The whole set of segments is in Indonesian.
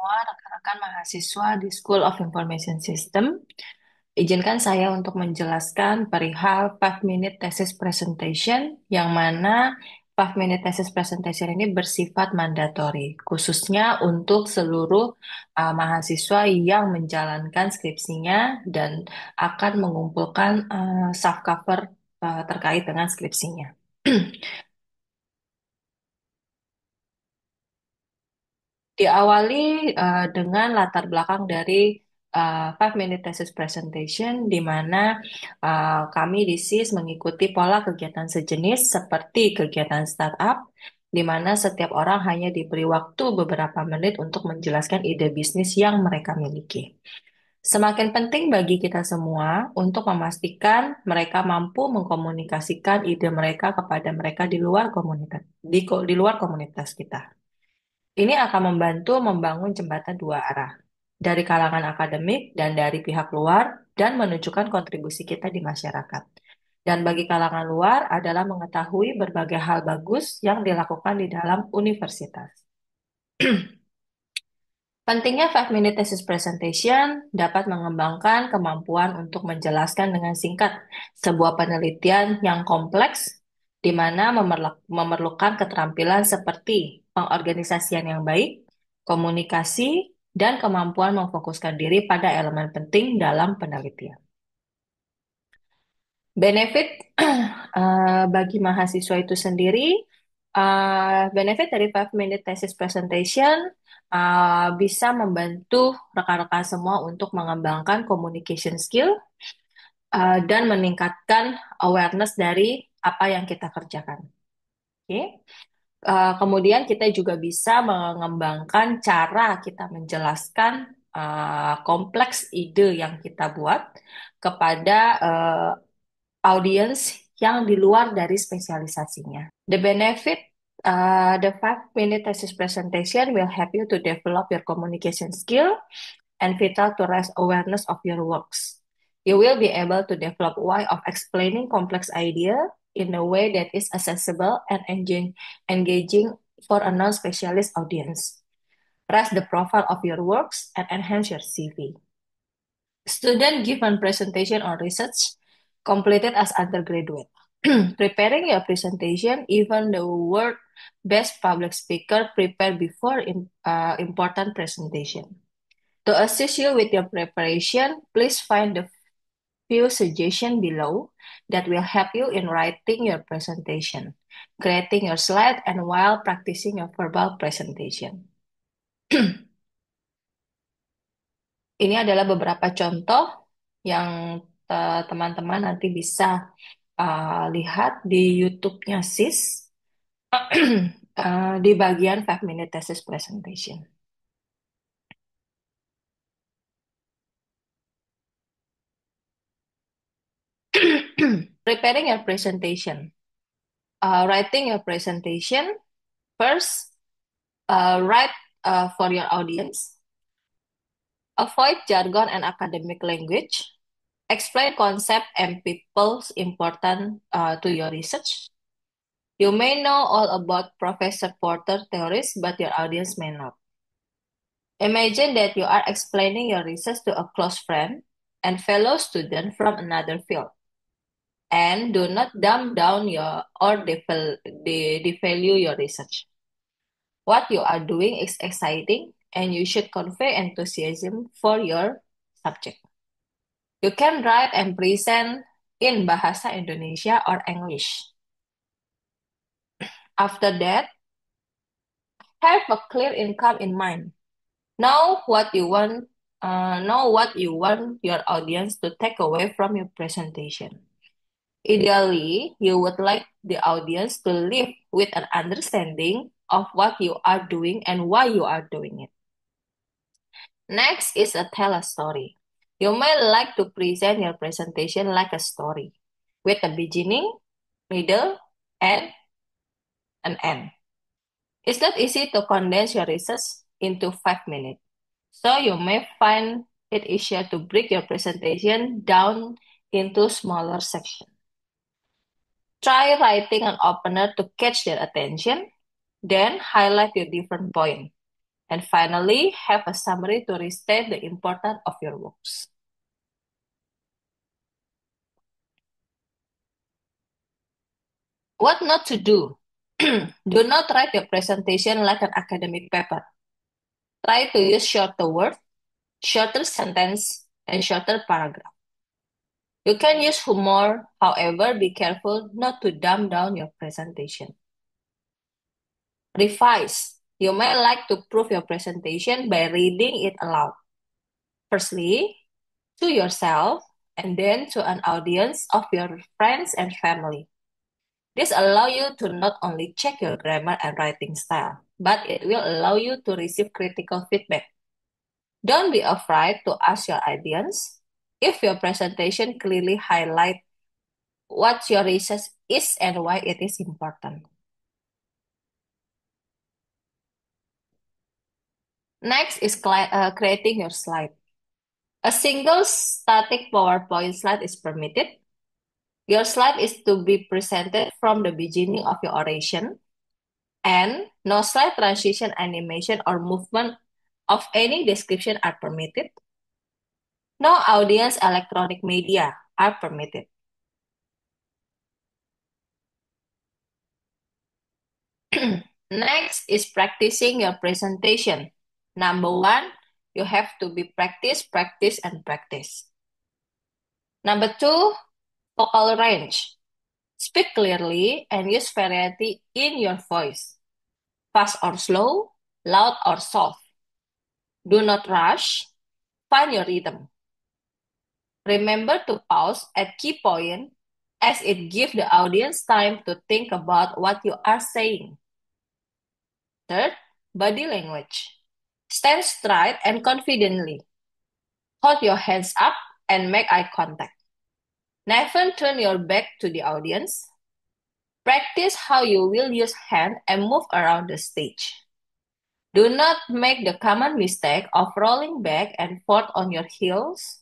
semua rekan-rekan mahasiswa di School of Information System. Izinkan saya untuk menjelaskan perihal 5-minute thesis presentation, yang mana 5-minute thesis presentation ini bersifat mandatori, khususnya untuk seluruh mahasiswa yang menjalankan skripsinya dan akan mengumpulkan soft cover terkait dengan skripsinya. Diawali dengan latar belakang dari 5-minute thesis presentation, di mana kami di SIS mengikuti pola kegiatan sejenis seperti kegiatan startup, di mana setiap orang hanya diberi waktu beberapa menit untuk menjelaskan ide bisnis yang mereka miliki. Semakin penting bagi kita semua untuk memastikan mereka mampu mengkomunikasikan ide mereka kepada mereka di luar komunitas, di luar komunitas kita. Ini akan membantu membangun jembatan dua arah, dari kalangan akademik dan dari pihak luar, dan menunjukkan kontribusi kita di masyarakat. Dan bagi kalangan luar adalah mengetahui berbagai hal bagus yang dilakukan di dalam universitas. Pentingnya 5-minute thesis presentation dapat mengembangkan kemampuan untuk menjelaskan dengan singkat sebuah penelitian yang kompleks, di mana memerlukan keterampilan seperti pengorganisasian yang baik, komunikasi, dan kemampuan memfokuskan diri pada elemen penting dalam penelitian. Benefit bagi mahasiswa itu sendiri, benefit dari 5-minute thesis presentation bisa membantu rekan-rekan semua untuk mengembangkan communication skill dan meningkatkan awareness dari apa yang kita kerjakan. Oke. Kemudian kita juga bisa mengembangkan cara kita menjelaskan kompleks ide yang kita buat kepada audiens yang di luar dari spesialisasinya. The benefit, the 5-minute thesis presentation will help you to develop your communication skill and vital to raise awareness of your works. You will be able to develop way of explaining complex idea in a way that is accessible and engaging for a non-specialist audience. Raise the profile of your works and enhance your CV. Student given presentation on research completed as undergraduate. Preparing your presentation, even the word best public speaker prepare before important presentation. To assist you with your preparation, please find the few suggestions below that will help you in writing your presentation, creating your slide, and while practicing your verbal presentation. Ini adalah beberapa contoh yang teman-teman nanti bisa lihat di YouTube-nya SIS di bagian 5-minute thesis presentation. Preparing your presentation. Writing your presentation. First, write for your audience. Avoid jargon and academic language. Explain concept and people's important to your research. You may know all about Professor Porter theories, but your audience may not. Imagine that you are explaining your research to a close friend and fellow student from another field. And do not dumb down or devalue your research. What you are doing is exciting, and you should convey enthusiasm for your subject. You can write and present in Bahasa Indonesia or English. After that, have a clear income in mind. Know what you want. Know what you want your audience to take away from your presentation. Ideally, you would like the audience to live with an understanding of what you are doing and why you are doing it. Next is tell a story. You may like to present your presentation like a story, with a beginning, middle, and an end. It's not easy to condense your research into 5 minutes, so you may find it easier to break your presentation down into smaller sections. Try writing an opener to catch their attention, then highlight your different point. And finally, have a summary to restate the importance of your works. What not to do? Do not write your presentation like an academic paper. Try to use shorter words, shorter sentence, and shorter paragraph. You can use humor, however, be careful not to dumb down your presentation. Revise. You may like to prove your presentation by reading it aloud. Firstly, to yourself, and then to an audience of your friends and family. This allows you to not only check your grammar and writing style, but it will allow you to receive critical feedback. Don't be afraid to ask your audience if your presentation clearly highlights what your research is and why it is important. Next is creating your slide. A single static PowerPoint slide is permitted. Your slide is to be presented from the beginning of your oration, and no slide transition, animation, or movement of any description are permitted. No audience electronic media are permitted. Next is practicing your presentation. Number one, you have to be practice, practice, and practice. Number two, vocal range. Speak clearly and use variety in your voice. Fast or slow, loud or soft. Do not rush. Find your rhythm. Remember to pause at key point as it gives the audience time to think about what you are saying. Third, body language. Stand straight and confidently. Hold your hands up and make eye contact. Never turn your back to the audience. Practice how you will use hand and move around the stage. Do not make the common mistake of rolling back and forth on your heels,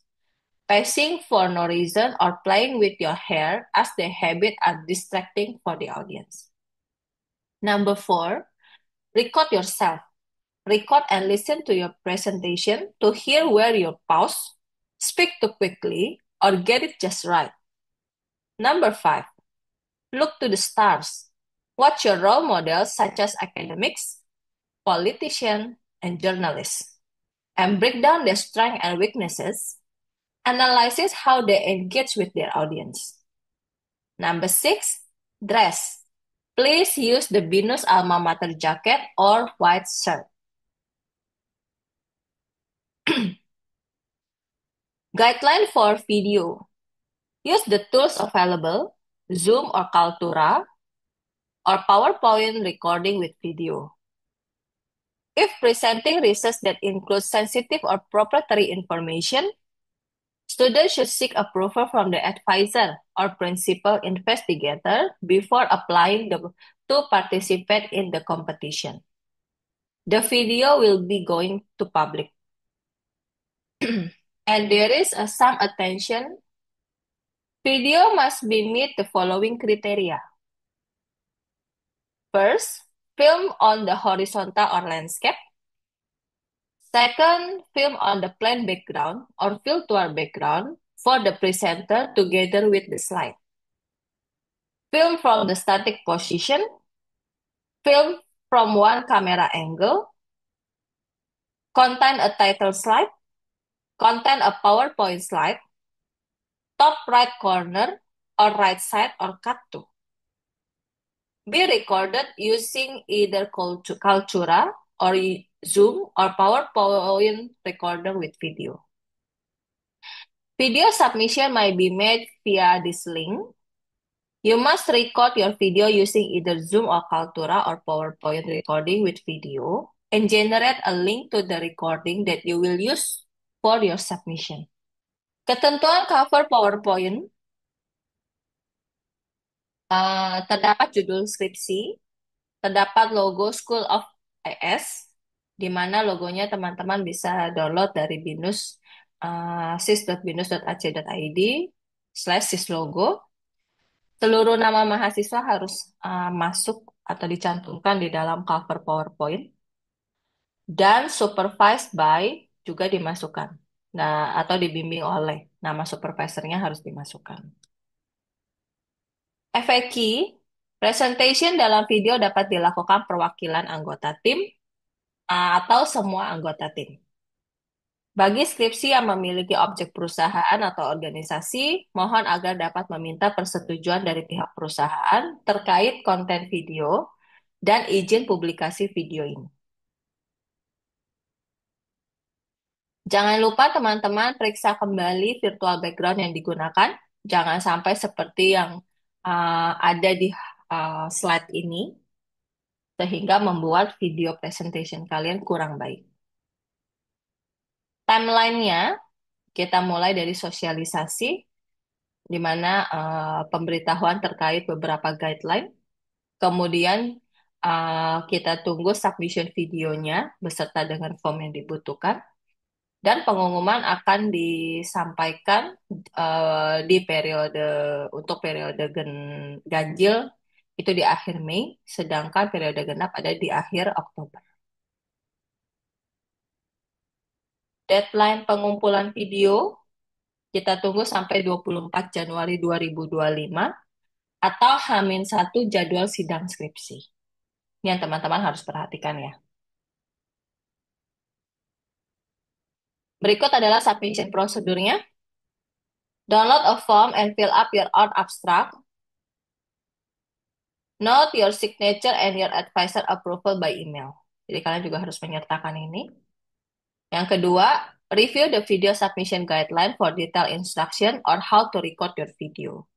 pacing for no reason, or playing with your hair as the habit are distracting for the audience. Number four, record yourself. Record and listen to your presentation to hear where you pause, speak too quickly, or get it just right. Number five, look to the stars. Watch your role models such as academics, politicians, and journalists, and break down their strengths and weaknesses. Analyze how they engage with their audience. Number six, dress. Please use the Binus alma mater jacket or white shirt. Guideline for video. Use the tools available, Zoom or Kaltura, or PowerPoint recording with video. If presenting research that includes sensitive or proprietary information, students should seek approval from the advisor or principal investigator before to participate in the competition. The video will be going to public. And there is some attention. Video must be meet the following criteria. First, film on the horizontal or landscape. Second, film on the plain background or virtual background for the presenter together with the slide. Film from the static position. Film from one camera angle. Contain a title slide. Contain a PowerPoint slide. Top right corner or right side or cut to. Be recorded using either Kaltura or Zoom or PowerPoint recorder with video. Video submission might be made via this link. You must record your video using either Zoom or Kaltura or PowerPoint recording with video and generate a link to the recording that you will use for your submission. Ketentuan cover PowerPoint terdapat judul skripsi, terdapat logo School of IS, di mana logonya teman-teman bisa download dari binus sis.binus.ac.id/sislogo. Seluruh nama mahasiswa harus masuk atau dicantumkan di dalam cover PowerPoint. dan supervised by juga dimasukkan. Nah, atau dibimbing oleh nama supervisornya harus dimasukkan. FAQ, presentation dalam video dapat dilakukan perwakilan anggota tim atau semua anggota tim. Bagi skripsi yang memiliki objek perusahaan atau organisasi, mohon agar dapat meminta persetujuan dari pihak perusahaan terkait konten video dan izin publikasi video ini. Jangan lupa teman-teman periksa kembali virtual background yang digunakan. Jangan sampai seperti yang ada di slide ini, sehingga membuat video presentation kalian kurang baik. Timeline-nya, kita mulai dari sosialisasi, di mana pemberitahuan terkait beberapa guideline. Kemudian kita tunggu submission videonya beserta dengan form yang dibutuhkan. Dan pengumuman akan disampaikan di periode untuk periode ganjil itu di akhir Mei, sedangkan periode genap ada di akhir Oktober. Deadline pengumpulan video kita tunggu sampai 24 Januari 2025 atau H-1 jadwal sidang skripsi. Ini yang teman-teman harus perhatikan ya. Berikut adalah submission prosedurnya. Download a form and fill up your own abstract. Note your signature and your advisor approval by email. Jadi kalian juga harus menyertakan ini. Yang kedua, review the video submission guideline for detailed instruction on how to record your video.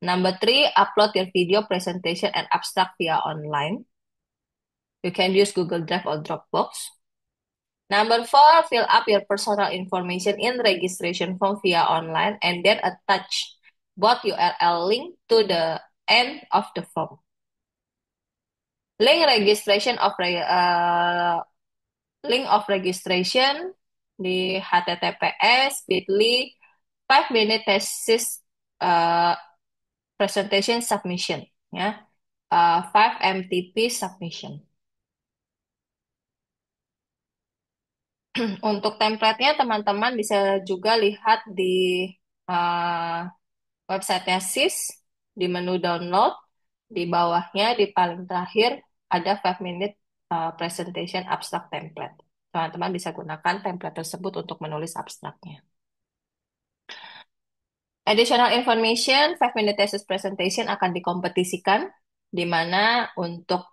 Number three, upload your video presentation and abstract via online. You can use Google Drive or Dropbox. Number four, fill up your personal information in registration form via online and then attach both URL link to the end of the form. Link registration of link of registration di https://bit.ly 5-minute thesis presentation submission ya 5 MTP submission. Untuk template-nya teman-teman bisa juga lihat di website-nya SIS di menu download di bawahnya di paling terakhir ada 5-minute presentation abstract template. Teman-teman bisa gunakan template tersebut untuk menulis abstraknya. Additional information, 5-minute thesis presentation akan dikompetisikan, di mana untuk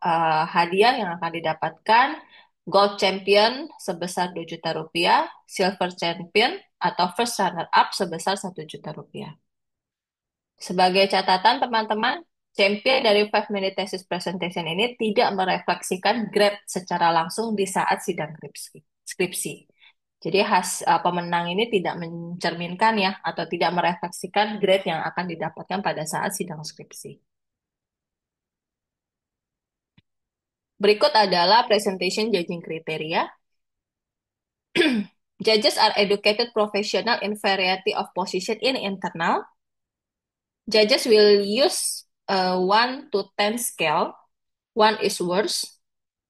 hadiah yang akan didapatkan, Gold Champion sebesar 2 juta rupiah, Silver Champion atau First Runner Up sebesar 1 juta rupiah. Sebagai catatan teman-teman, champion dari 5-minute thesis presentation ini tidak merefleksikan grade secara langsung di saat sidang skripsi. Jadi pemenang ini tidak mencerminkan ya atau tidak merefleksikan grade yang akan didapatkan pada saat sidang skripsi. Berikut adalah presentation judging criteria. Judges are educated professional in variety of position in internal. Judges will use a 1 to 10 scale. 1 is worst,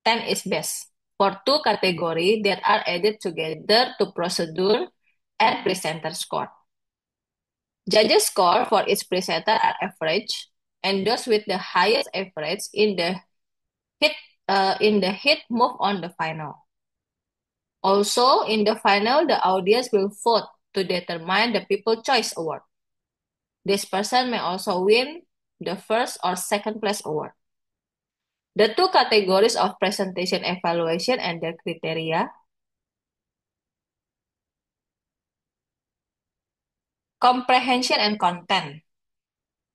10 is best. For two categories that are added together to procedure and presenter score. Judges score for each presenter are average, and those with the highest average in the hit move on the final. Also, in the final, the audience will vote to determine the People Choice Award. This person may also win the first or second place award. The two categories of presentation evaluation and their criteria. Comprehension and content.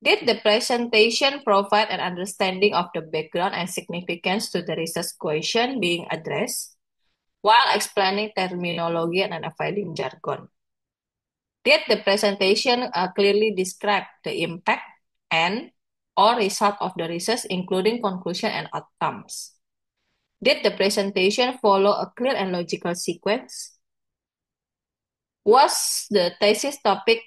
Did the presentation provide an understanding of the background and significance to the research question being addressed while explaining terminology and avoiding jargon? Did the presentation clearly describe the impact and or result of the research, including conclusion and outcomes? Did the presentation follow a clear and logical sequence? Was the thesis topic,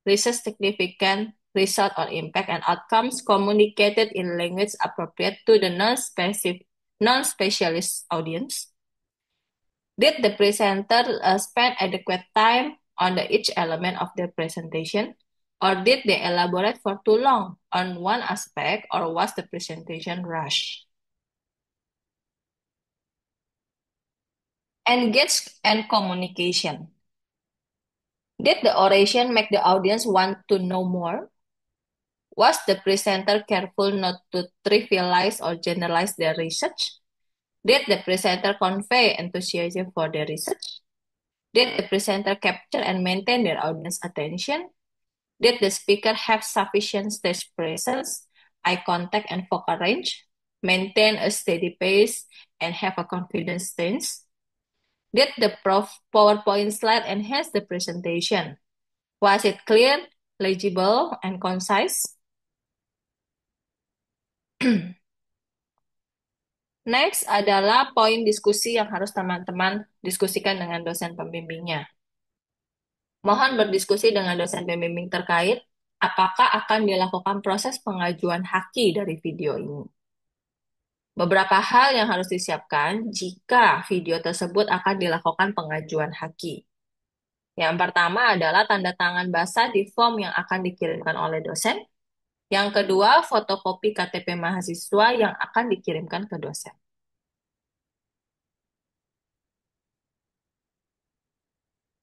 research significant, result or impact and outcomes communicated in language appropriate to the non-specialist audience? Did the presenter spend adequate time on each element of their presentation? Or did they elaborate for too long on one aspect, or was the presentation rushed? Engage and communication. Did the oration make the audience want to know more? Was the presenter careful not to trivialize or generalize their research? Did the presenter convey enthusiasm for their research? Did the presenter capture and maintain their audience attention? Did the speaker have sufficient stage presence, eye contact, and vocal range? Maintain a steady pace and have a confident stance? Did the PowerPoint slide enhance the presentation? Was it clear, legible, and concise? Next adalah poin diskusi yang harus teman-teman diskusikan dengan dosen pembimbingnya. Mohon berdiskusi dengan dosen pembimbing terkait apakah akan dilakukan proses pengajuan haki dari video ini. Beberapa hal yang harus disiapkan jika video tersebut akan dilakukan pengajuan haki. Yang pertama adalah tanda tangan basah di form yang akan dikirimkan oleh dosen. Yang kedua, fotokopi KTP mahasiswa yang akan dikirimkan ke dosen.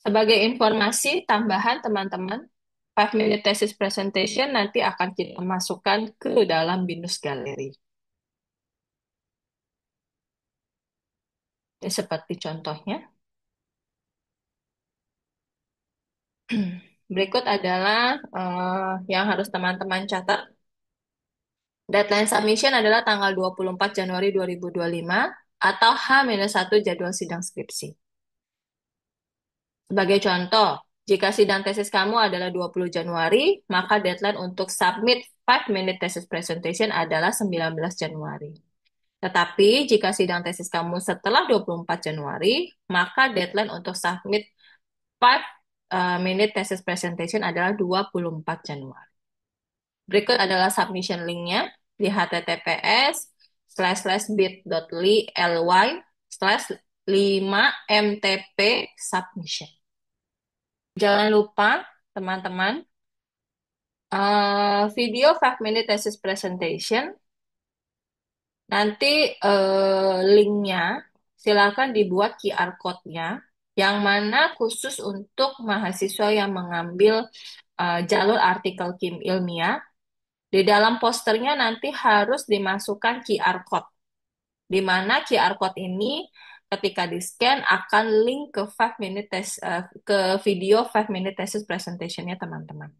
Sebagai informasi tambahan teman-teman, 5 minute thesis presentation nanti akan kita masukkan ke dalam Binus Gallery. Ini seperti contohnya. Berikut adalah yang harus teman-teman catat. Deadline submission adalah tanggal 24 Januari 2025 atau H-1 jadwal sidang skripsi. Sebagai contoh, jika sidang tesis kamu adalah 20 Januari, maka deadline untuk submit 5 minute thesis presentation adalah 19 Januari. Tetapi jika sidang tesis kamu setelah 24 Januari, maka deadline untuk submit 5 minute thesis presentation adalah 24 Januari. Berikut adalah submission linknya di https://bit.ly/5mtp submission. Jangan lupa, teman-teman, video 5 minute thesis presentation, nanti linknya silakan dibuat QR code-nya, yang mana khusus untuk mahasiswa yang mengambil jalur artikel ilmiah. Di dalam posternya nanti harus dimasukkan QR code, di mana QR code ini ketika di-scan akan link ke 5 minute ke video 5 minute thesis presentation-nya teman-teman.